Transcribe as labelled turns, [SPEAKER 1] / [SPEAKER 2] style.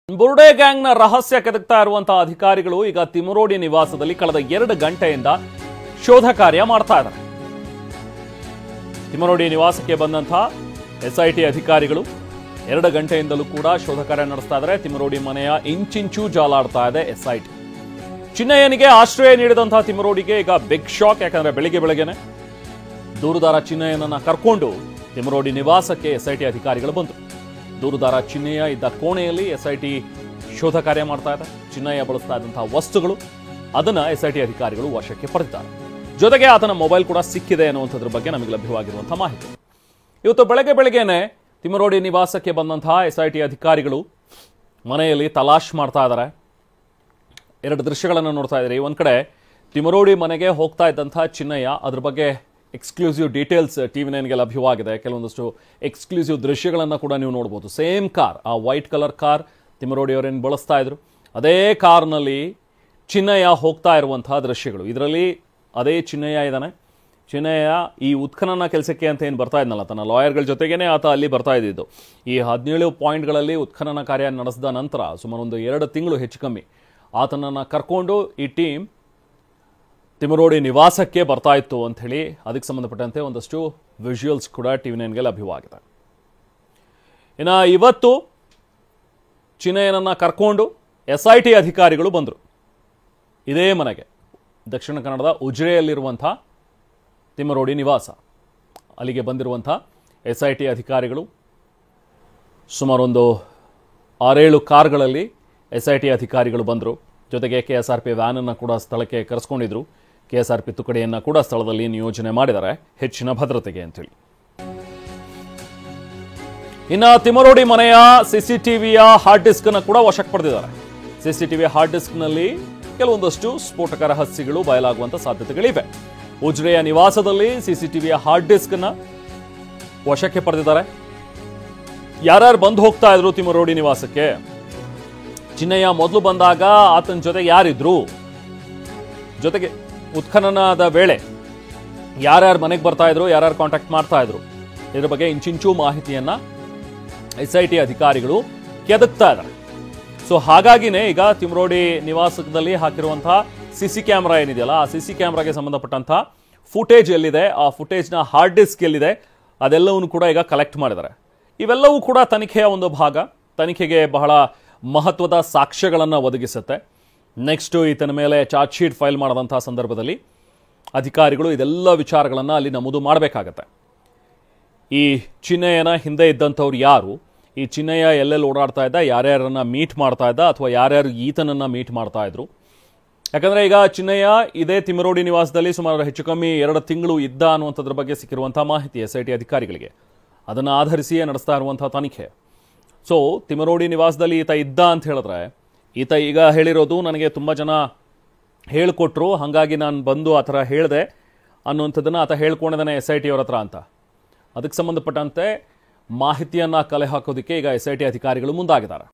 [SPEAKER 1] ಬುರ್ಡೆ ಗ್ಯಾಂಗ್ನ ರಹಸ್ಯ ಕೆದಕ್ತಾ ಇರುವಂತಹ ಅಧಿಕಾರಿಗಳು ಈಗ ತಿಮರೋಡಿ ನಿವಾಸದಲ್ಲಿ ಕಳೆದ 2 ಗಂಟೆಯಿಂದ ಶೋಧ ಕಾರ್ಯ ಮಾಡ್ತಾ ಇದ್ದಾರೆ. ತಿಮರೋಡಿ ನಿವಾಸಕ್ಕೆ ಬಂದಂತಹ ಎಸ್ಐಟಿ ಅಧಿಕಾರಿಗಳು 2 ಗಂಟೆಯಿಂದಲೂ ಕೂಡ ಶೋಧ ಕಾರ್ಯ ನಡೆಸ್ತಾ ಇದ್ದಾರೆ. ತಿಮರೋಡಿ ಮನೆಯ ಇಂಚಿಂಚು ಜಾಲಾಡ್ತಾ ಇದೆ ಎಸ್ಐಟಿ. ಚಿನ್ನಯ್ಯನಿಗೆ ಆಶ್ರಯ ನೀಡಿದಂತಹ ತಿಮರೋಡಿಗೆ ಈಗ ಬಿಗ್ ಶಾಕ್. ಯಾಕಂದ್ರೆ ಬೆಳಗ್ಗೆನೆ ದೂರುದಾರ ಚಿನ್ನಯ್ಯನನ್ನ ಕರ್ಕೊಂಡು ತಿಮರೋಡಿ ನಿವಾಸಕ್ಕೆ ಎಸ್ಐಟಿ ಅಧಿಕಾರಿಗಳು ಬಂದರು. ದೂರುದಾರ ಚಿನ್ನಯ್ಯ ಇದ್ದ ಕೋಣೆಯಲ್ಲಿ ಎಸ್ಐಟಿ ಶೋಧ ಕಾರ್ಯ ಮಾಡ್ತಾ ಇದೆ. ಚಿನ್ನಯ್ಯ ಬಳಸ್ತಾ ಇದ್ದಂತಹ ವಸ್ತುಗಳು ಅದನ್ನ ಎಸ್ಐಟಿ ಅಧಿಕಾರಿಗಳು ವಶಕ್ಕೆ ಪಡೆದಿದ್ದಾರೆ. ಜೊತೆಗೆ ಆತನ ಮೊಬೈಲ್ ಕೂಡ ಸಿಕ್ಕಿದೆ ಅನ್ನುವಂಥದ್ರ ಬಗ್ಗೆ ನಮಗೆ ಲಭ್ಯವಾಗಿರುವಂತಹ ಮಾಹಿತಿ. ಇವತ್ತು ಬೆಳಗ್ಗೆನೆ ತಿಮರೋಡಿ ನಿವಾಸಕ್ಕೆ ಬಂದಂತಹ ಎಸ್ಐಟಿ ಅಧಿಕಾರಿಗಳು ಮನೆಯಲ್ಲಿ ತಲಾಶ್ ಮಾಡ್ತಾ ಇದ್ದಾರೆ. 2 ದೃಶ್ಯಗಳನ್ನು ನೋಡ್ತಾ ಇದ್ದೀರಿ. ಒಂದ್ ಕಡೆ ತಿಮರೋಡಿ ಮನೆಗೆ ಹೋಗ್ತಾ ಇದ್ದಂತಹ ಚಿನ್ನಯ್ಯ, ಅದ್ರ ಬಗ್ಗೆ ಎಕ್ಸ್ಕ್ಲೂಸಿವ್ ಡೀಟೇಲ್ಸ್ TV9ಗೆ ಲಭ್ಯವಾಗಿದೆ. ಕೆಲವೊಂದಷ್ಟು ಎಕ್ಸ್ಕ್ಲೂಸಿವ್ ದೃಶ್ಯಗಳನ್ನು ಕೂಡ ನೀವು ನೋಡ್ಬೋದು. ಸೇಮ್ ಕಾರ್, ಆ ವೈಟ್ ಕಲರ್ ಕಾರ್ ತಿಮರೋಡಿ ಅವರೇನು ಬಳಸ್ತಾ ಇದ್ರು, ಅದೇ ಕಾರ್ನಲ್ಲಿ ಚಿನ್ನಯ್ಯ ಹೋಗ್ತಾ ಇರುವಂತಹ ದೃಶ್ಯಗಳು. ಇದರಲ್ಲಿ ಅದೇ ಚಿನ್ನಯ್ಯ ಇದ್ದಾನೆ. ಚಿನ್ನಯ್ಯ ಈ ಉತ್ಖನನ ಕೆಲಸಕ್ಕೆ ಅಂತ ಏನು ಬರ್ತಾ ಇದ್ನಲ್ಲ, ತನ್ನ ಲಾಯರ್ಗಳ ಜೊತೆಗೇನೆ ಆತ ಅಲ್ಲಿ ಬರ್ತಾ ಇದ್ದಿದ್ದು. ಈ 17 ಪಾಯಿಂಟ್ಗಳಲ್ಲಿ ಉತ್ಖನನ ಕಾರ್ಯ ನಡೆಸಿದ ನಂತರ ಸುಮಾರು ಒಂದು 2 ತಿಂಗಳು ಹೆಚ್ಚು ಕಮ್ಮಿ ಆತನನ್ನು ಕರ್ಕೊಂಡು ಈ ಟೀಮ್ ತಿಮರೋಡಿ ನಿವಾಸಕ್ಕೆ ಬರ್ತಾ ಇತ್ತು ಅಂತ ಹೇಳಿ ಅದಕ್ಕೆ ಸಂಬಂಧಪಟ್ಟಂತೆ ಒಂದಷ್ಟು ವಿಜುವಲ್ಸ್ ಕೂಡ TV9ಗೆ ಲಭ್ಯವಾಗಿದೆ. ಇನ್ನು ಇವತ್ತು ಚಿನ್ನಯ್ಯನನ್ನ ಕರ್ಕೊಂಡು ಎಸ್ಐಟಿ ಅಧಿಕಾರಿಗಳು ಬಂದರು ಇದೇ ಮನೆಗೆ. ದಕ್ಷಿಣ ಕನ್ನಡದ ಉಜಿರೆಯಲ್ಲಿರುವಂಥ ತಿಮರೋಡಿ ನಿವಾಸ, ಅಲ್ಲಿಗೆ ಬಂದಿರುವಂಥ ಎಸ್ಐಟಿ ಅಧಿಕಾರಿಗಳು ಸುಮಾರು ಒಂದು 6-7 ಕಾರ್ಗಳಲ್ಲಿ ಎಸ್ಐಟಿ ಅಧಿಕಾರಿಗಳು ಬಂದರು. ಜೊತೆಗೆ KSRP ವ್ಯಾನನ್ನು ಕೂಡ ಸ್ಥಳಕ್ಕೆ ಕರೆಸ್ಕೊಂಡಿದ್ರು. KSRP ತುಕಡಿಯನ್ನು ಕೂಡ ಸ್ಥಳದಲ್ಲಿ ನಿಯೋಜನೆ ಮಾಡಿದ್ದಾರೆ ಹೆಚ್ಚಿನ ಭದ್ರತೆಗೆ ಅಂತೇಳಿ. ಇನ್ನು ತಿಮರೋಡಿ ಮನೆಯ CCTVಯ ಹಾರ್ಡ್ ಡಿಸ್ಕ್ ಅನ್ನು ಕೂಡ ವಶಕ್ಕೆ ಪಡೆದಿದ್ದಾರೆ. CCTV ಹಾರ್ಡ್ ಡಿಸ್ಕ್ನಲ್ಲಿ ಕೆಲವೊಂದಷ್ಟು ಸ್ಫೋಟಕ ರಹಸ್ಯಗಳು ಬಯಲಾಗುವಂತ ಸಾಧ್ಯತೆಗಳಿವೆ. ಉಜಿರೆಯ ನಿವಾಸದಲ್ಲಿ CCTVಯ ಹಾರ್ಡ್ ಡಿಸ್ಕ್ ಅನ್ನ ವಶಕ್ಕೆ ಪಡೆದಿದ್ದಾರೆ. ಯಾರ್ಯಾರು ಬಂದು ಹೋಗ್ತಾ ಇದ್ರು ತಿಮರೋಡಿ ನಿವಾಸಕ್ಕೆ, ಚಿನ್ನಯ್ಯ ಮೊದಲು ಬಂದಾಗ ಆತನ ಜೊತೆಗೆ ಯಾರಿದ್ರು, ಜೊತೆಗೆ ಉತ್ಖನನದ ವೇಳೆ ಯಾರ್ಯಾರು ಮನೆಗೆ ಬರ್ತಾ ಇದ್ರು, ಯಾರ್ಯಾರು ಕಾಂಟ್ಯಾಕ್ಟ್ ಮಾಡ್ತಾ ಇದ್ರು, ಇದ್ರ ಬಗ್ಗೆ ಇಂಚಿಂಚು ಮಾಹಿತಿಯನ್ನ ಎಸ್ಐಟಿ ಅಧಿಕಾರಿಗಳು ಕೆದಕ್ತಾ ಇದ್ದಾರೆ. ಸೊ ಹಾಗಾಗಿನೇ ಈಗ ತಿಮರೋಡಿ ನಿವಾಸದಲ್ಲಿ ಹಾಕಿರುವಂತಹ CC ಕ್ಯಾಮ್ರಾ ಏನಿದೆಯಲ್ಲ, ಆ CC ಕ್ಯಾಮ್ರಾಗೆ ಸಂಬಂಧಪಟ್ಟಂತಹ ಫುಟೇಜ್ ಎಲ್ಲಿದೆ, ಆ ಫುಟೇಜ್ನ ಹಾರ್ಡ್ ಡಿಸ್ಕ್ ಎಲ್ಲಿದೆ, ಅದೆಲ್ಲವನ್ನು ಕೂಡ ಈಗ ಕಲೆಕ್ಟ್ ಮಾಡಿದ್ದಾರೆ. ಇವೆಲ್ಲವೂ ಕೂಡ ತನಿಖೆಯ ಒಂದು ಭಾಗ. ತನಿಖೆಗೆ ಬಹಳ ಮಹತ್ವದ ಸಾಕ್ಷ್ಯಗಳನ್ನು ಒದಗಿಸುತ್ತೆ. ನೆಕ್ಸ್ಟ್ ಈತನ ಮೇಲೆ ಚಾರ್ಜ್ ಶೀಟ್ ಫೈಲ್ ಮಾಡಿದಂತಹ ಸಂದರ್ಭದಲ್ಲಿ ಅಧಿಕಾರಿಗಳು ಇದೆಲ್ಲ ವಿಚಾರಗಳನ್ನು ಅಲ್ಲಿ ನಮೂದು ಮಾಡಬೇಕಾಗತ್ತೆ. ಈ ಚಿನ್ನಯ್ಯನ ಹಿಂದೆ ಇದ್ದಂಥವ್ರು ಯಾರು, ಈ ಚಿನ್ನಯ್ಯ ಎಲ್ಲೆಲ್ಲಿ ಓಡಾಡ್ತಾ ಇದ್ದ, ಯಾರ್ಯಾರನ್ನ ಮೀಟ್ ಮಾಡ್ತಾ ಇದ್ದ, ಅಥವಾ ಯಾರ್ಯಾರು ಈತನನ್ನ ಮೀಟ್ ಮಾಡ್ತಾ ಇದ್ರು. ಯಾಕಂದ್ರೆ ಈಗ ಚಿನ್ನಯ್ಯ ಇದೇ ತಿಮರೋಡಿ ನಿವಾಸದಲ್ಲಿ ಸುಮಾರು ಹೆಚ್ಚು ಕಮ್ಮಿ 2 ತಿಂಗಳು ಇದ್ದ ಅನ್ನುವಂಥದ್ರ ಬಗ್ಗೆ ಸಿಕ್ಕಿರುವಂತಹ ಮಾಹಿತಿ ಎಸ್ಐಟಿ ಅಧಿಕಾರಿಗಳಿಗೆ. ಅದನ್ನು ಆಧರಿಸಿಯೇ ನಡೆಸ್ತಾ ಇರುವಂತಹ ತನಿಖೆ. ಸೊ ತಿಮರೋಡಿ ನಿವಾಸದಲ್ಲಿ ಈತ ಇದ್ದ ಅಂತ ಹೇಳಿದ್ರೆ, ಈತ ಈಗ ಹೇಳಿರೋದು ನನಗೆ ತುಂಬ ಜನ ಹೇಳಿಕೊಟ್ರು, ಹಾಗಾಗಿ ನಾನು ಬಂದು ಆ ಥರ ಹೇಳಿದೆ ಅನ್ನುವಂಥದ್ದನ್ನು ಆತ ಹೇಳ್ಕೊಂಡಿದ್ದಾನೆ SIT ಅವರ ಹತ್ರ ಅಂತ. ಅದಕ್ಕೆ ಸಂಬಂಧಪಟ್ಟಂತೆ ಮಾಹಿತಿಯನ್ನು ಕಲೆ ಹಾಕೋದಕ್ಕೆ ಈಗ SIT ಅಧಿಕಾರಿಗಳು ಮುಂದಾಗಿದ್ದಾರೆ.